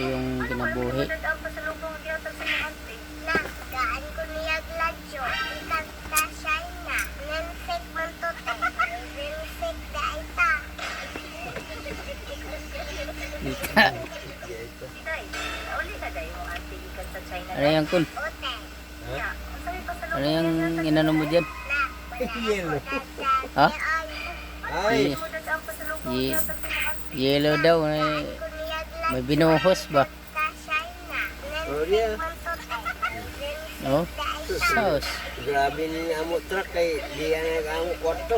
ito yung kinabuhi. Ika. Ano yan kun? Ano yung inano mo dyan? Yellow. Ha? Ay, Yellow daw. May binuhos ba? oh yeah. Oh, sauce. Grabe ni amo truck kay di yan nag-amo kwarto.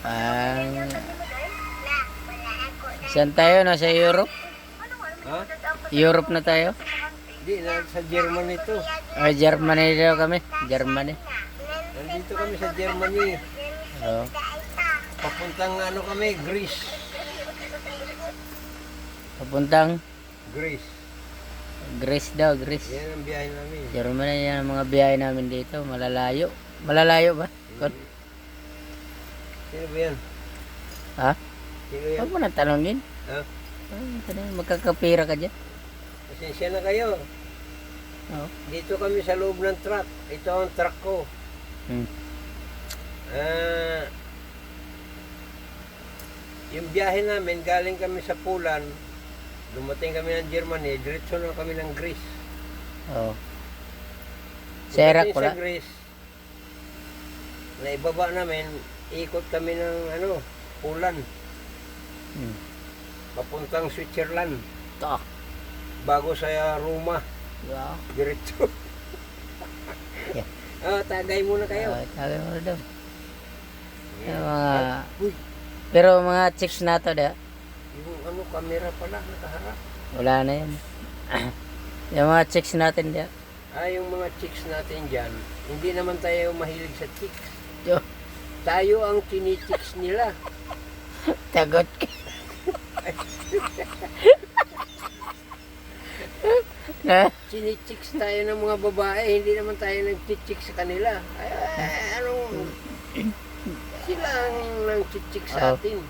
Ah. Saan tayo? Nasa Europe? Ha? Europe na tayo? Di na sa Germany to. Germany daw kami. Germany. Nandito kami sa Germany. Oh. Papuntang ano kami, Greece. Papuntang Greece. Greece daw, Greece. Yan ang biyahe namin. Germany yan ang mga biyahe namin dito. Malalayo. Malalayo ba? Kon? Sino ba yan? Ha? Sino yan? Huwag mo nang tanongin. Ha? Magkakapira ka dyan. Pasensya na kayo. Oo. Dito kami sa loob ng truck. Ito ang truck ko. Hmm. Yung biyahe namin, galing kami sa Poland, dumating kami ng Germany, diretso na kami ng Greece. Oo. Sa Iraq Pagdating wala? sa Greece, na ibaba namin, ikot kami ng Poland, Hmm. papuntang Switzerland, Ito. bago sa Roma, Yeah. diretso. Yeah. Tagay muna kayo. Tagay mo daw. Yeah. Yung mga, Uy, pero mga chicks na to da, yung camera pala, nakaharap. wala na yan. Yung mga chicks natin da. Yung mga chicks natin dyan, hindi naman tayo mahilig sa chicks. Yo, Tayo ang chini-chicks nila. tagot ka. Na? Chini-chicks tayo ng mga babae, hindi naman tayo nag-chicks sa kanila. Sila ang nang-chicks sa Oh. atin.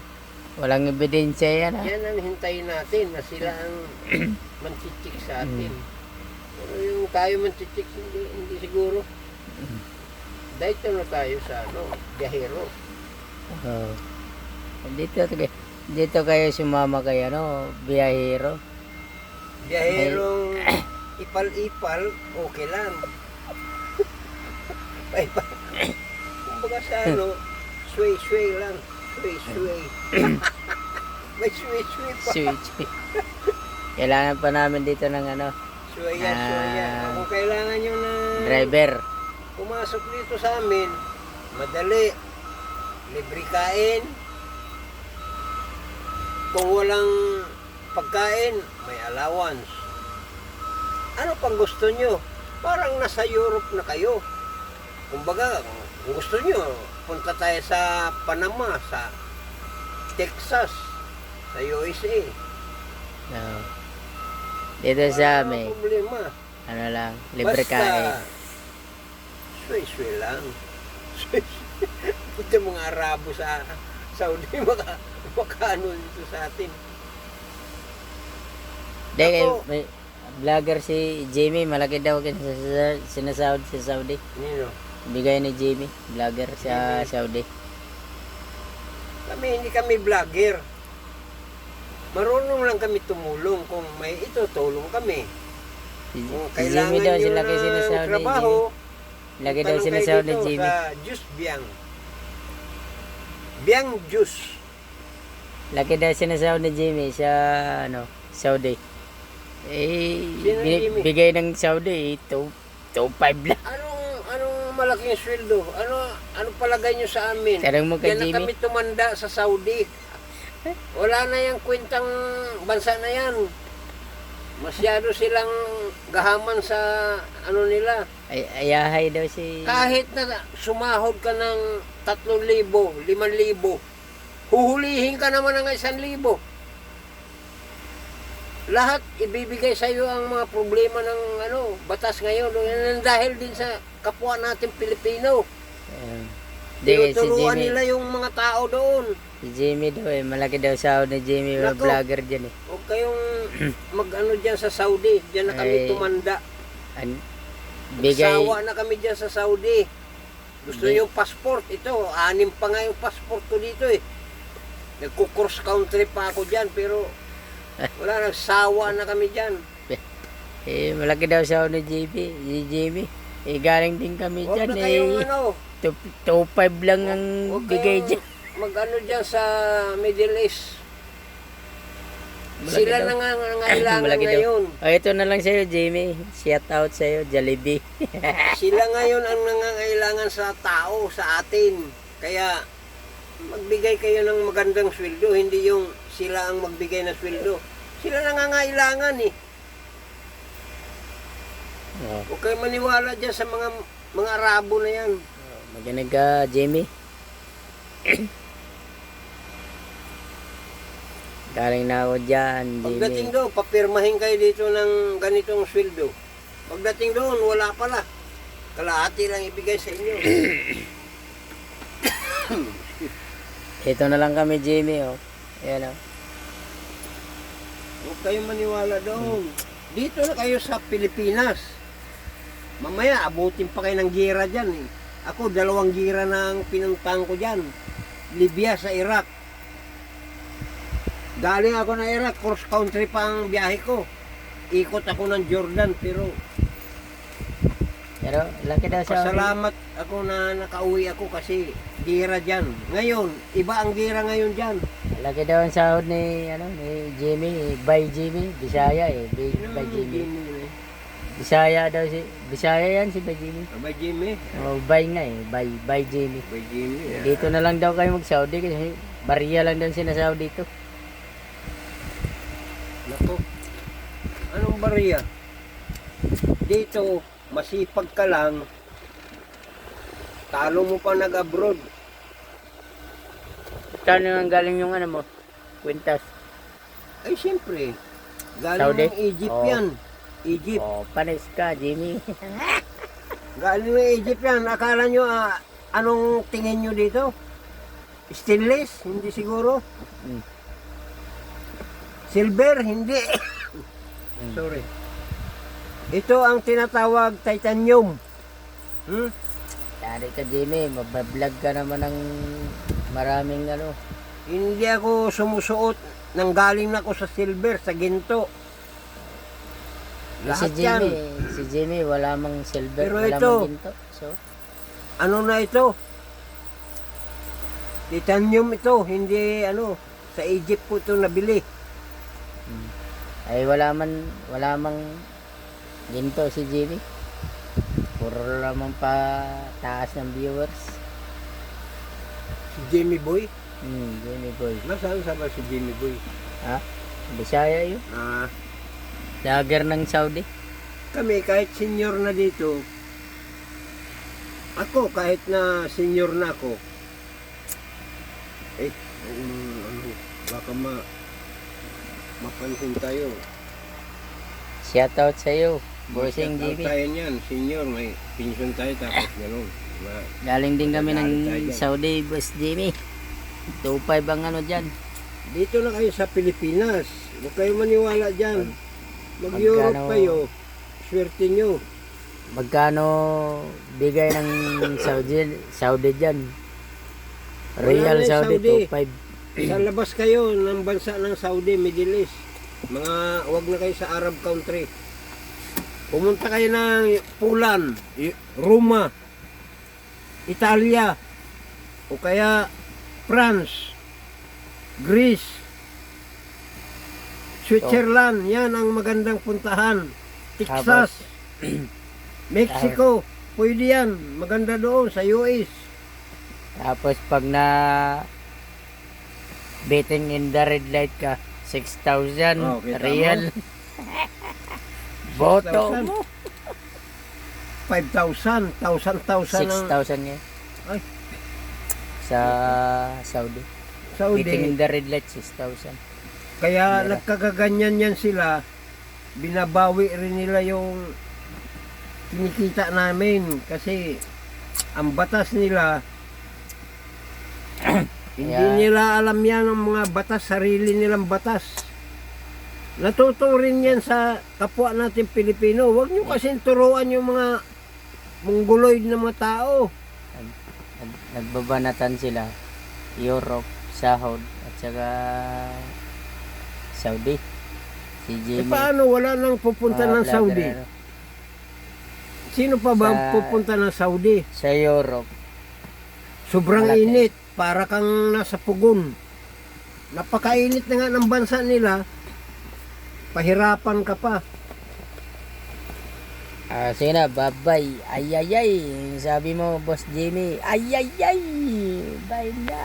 Walang ebidensya yan ha. Yan ang hintayin natin na sila ang man-chicks sa atin. Pero yung tayo man-chicks, hindi siguro. Dito na tayo sa biyahero. Oh. Dito kayo sumama kayo, biyahero. Biyaherong ipal-ipal, okay lang. Kumbaga sa sway-sway lang. Sway-sway. May sway-sway pa. Switch. Kailangan pa namin dito ng Swaya. Kung kailangan nyo na driver. pumasok dito sa amin, madali. Libre kain. Kung walang pagkain, may allowance. Ano pang gusto nyo? Parang nasa Europe na kayo. Kumbaga, kung gusto nyo, punta tayo sa Panama, sa Texas, sa USA. No. Dito sa amin, Walang problema. ano lang, libre kain. Sway-sway lang. Puti mga Arabo sa Saudi, makaano dito sa atin. Dahil Ako- may vlogger si Jamie, malaki daw sinasahod sa Saudi. Nino? Bigay ni Jamie, vlogger sa Saudi. Hindi kami vlogger. Marunong lang kami tumulong. Kung may itutulong kami. Si Kung Jamie daw, nyo laki ng sinasahod ni trabaho, Jamie. Lagi daw tanong kayo sinasahod ni dito Jamie. Sa Juice Biang. Biang Juice. Laki daw sinasahod ni Jamie sa Saudi. Sino Jamie? Bigay ng Saudi, 2.5 lang. Anong malaking sweldo? Ano palagay nyo sa amin? Tanong mo kay Yan na Jamie. kami tumanda sa Saudi. Wala na yung kwentang bansa na yan. Masyado silang gahaman sa nila. Ayahay daw si... Kahit na sumahod ka ng 3,000, 5,000, huhulihin ka naman ng 1,000. Lahat ibibigay sa iyo ang mga problema ng batas ngayon. Yan dahil din sa kapwa natin Pilipino. Di, si Tinuturuan Jimmy. nila yung mga tao doon. Si Jimmy daw eh. Malaki daw sahod ni Jimmy. Nako. Vlogger dyan eh. Huwag kayong mag-ano dyan sa Saudi. Diyan na kami Ay. tumanda. An bigay. Sawa na kami dyan sa Saudi. Gusto Hindi. yung passport. Ito, 6 pa nga yung passport ko dito eh. Nagko-cross country pa ako dyan, pero wala, nagsawa na kami dyan. Eh, malaki daw sahod ni Jimmy. Eh, galing din kami Huwag dyan na kayong eh. ano, 2.5 lang ang huwag bigay kayong dyan. mag-ano dyan sa Middle East. Malaki Sila daw. na nga nangailangan Malaki daw. ngayon. Oh, ito na lang sa'yo, Jimmy. Shout out sa'yo, Jollibee. Sila ngayon ang nangangailangan sa tao, sa atin. Kaya magbigay kayo ng magandang sweldo, hindi yung sila ang magbigay ng sweldo. Sila nangangailangan eh. Oh, Huwag kayo maniwala dyan sa mga Arabo na yan. maganig ka, Jimmy. Galing na ako dyan, Pagdating Jimmy. doon, papirmahin kayo dito ng ganitong sweldo. Pagdating doon, wala pala. Kalahati lang ibigay sa inyo. Ito na lang kami, Jimmy. Oh. Ayan oh. Huwag kayong maniwala doon. Dito na kayo sa Pilipinas. Mamaya, abutin pa kayo ng gira dyan eh. Ako, 2 gira na ang pinuntahan ko dyan. Libya sa Iraq. Galing ako ng Iraq, cross country pa ang biyahe ko. Ikot ako ng Jordan, pero Pero, laki daw sa pasalamat ako na nakauwi ako kasi gira dyan. Ngayon, iba ang gira ngayon dyan. Laki daw ang sahod ni, ni Jimmy. By Jimmy. Bisaya eh. By Jimmy. Bisaya daw si... Bisaya yan si By Jimmy. Abay Jimmy. Oh, by nga eh. By Jimmy. Abay Jimmy. Dito na lang daw kayo mag-Saudi kasi bariya lang daw sinasahod dito. Nako. Anong bariya? Dito, masipag ka lang. Talo mo pa nag-abroad. Saan ang galing yung ano mo? Quintas. Ay, siyempre. Galing Saudi? ng Egypt Oh. yan. Egypt. Oh, panis ka, Jimmy. Galing ng Egypt yan. Akala nyo, anong tingin nyo dito? Stainless? Hindi siguro. Mm. Silver? Hindi. Sorry. Ito ang tinatawag titanium. Hmm? Dari ka, Jimmy. Mabablog ka naman ng maraming ano. Hindi ako sumusuot. Nanggaling na ako sa silver, sa ginto. Lahat yan. Si Jimmy, wala mang silver, Pero wala ito, mang ginto. So, Ano na ito? Titanium ito, hindi ano, sa Egypt po ito nabili. ay wala mang ginto si Jimmy. Puro lamang pa taas ng viewers. Si Jimmy Boy. Jimmy boy. Nasaan sa ba si Jimmy Boy? Ha? Bisaya yun. Lager ng Saudi. Kami kahit senior na dito, ako kahit na senior na ako, baka mapansin tayo. Shoutout sa'yo, Bossing Shout out Jimmy. tayo niyan, senior, may pension tayo tapos gano'n. Galing din kami ng Galing tayo dyan. Saudi, Boss Jimmy. 2.5 ang ano dyan. Dito na kayo sa Pilipinas, huwag kayo maniwala dyan. Mag-Europe Magkano- kayo, swerte nyo. Magkano bigay ng Saudi dyan? Real Wala na Saudi, Saudi. 2.5. Sa labas kayo ng bansa ng Saudi, Middle East. Huwag na kayo sa Arab country. Pumunta kayo ng Poland, Roma, Italia, o kaya France, Greece, Switzerland. Yan ang magandang puntahan. Texas, Mexico, pwede yan. Maganda doon sa US. Tapos pag na betting in the red light ka, 6,000 Oh, kita mo? real. Boto 6,000. mo. 5,000, 1,000 ang 6,000 ngayon. Ay. Sa Saudi. Betting in Saudi. the red light, 6,000. Kaya Mura. nagkakaganyan yan sila, binabawi rin nila yung kinikita namin kasi ang batas nila Hindi Kaya- nila alam yan ang mga batas, sarili nilang batas. Natuto rin yan sa kapwa natin Pilipino. Huwag nyo kasing turuan yung mga mongoloid na mga tao. Nagbabanatan sila. Europe, Sahod, at saka Saudi. Si Jimmy. Paano wala nang pupunta ng mga vlogger, Saudi? ano, Sino pa ba Sa- pupunta ng Saudi? sa Europe. Sobrang Malaki. init. Para kang nasa pugon. Napakainit na nga ng bansa nila. Pahirapan ka pa. Sige na, bye-bye. Ay. Sabi mo, Boss Jimmy. Ay. Bye na.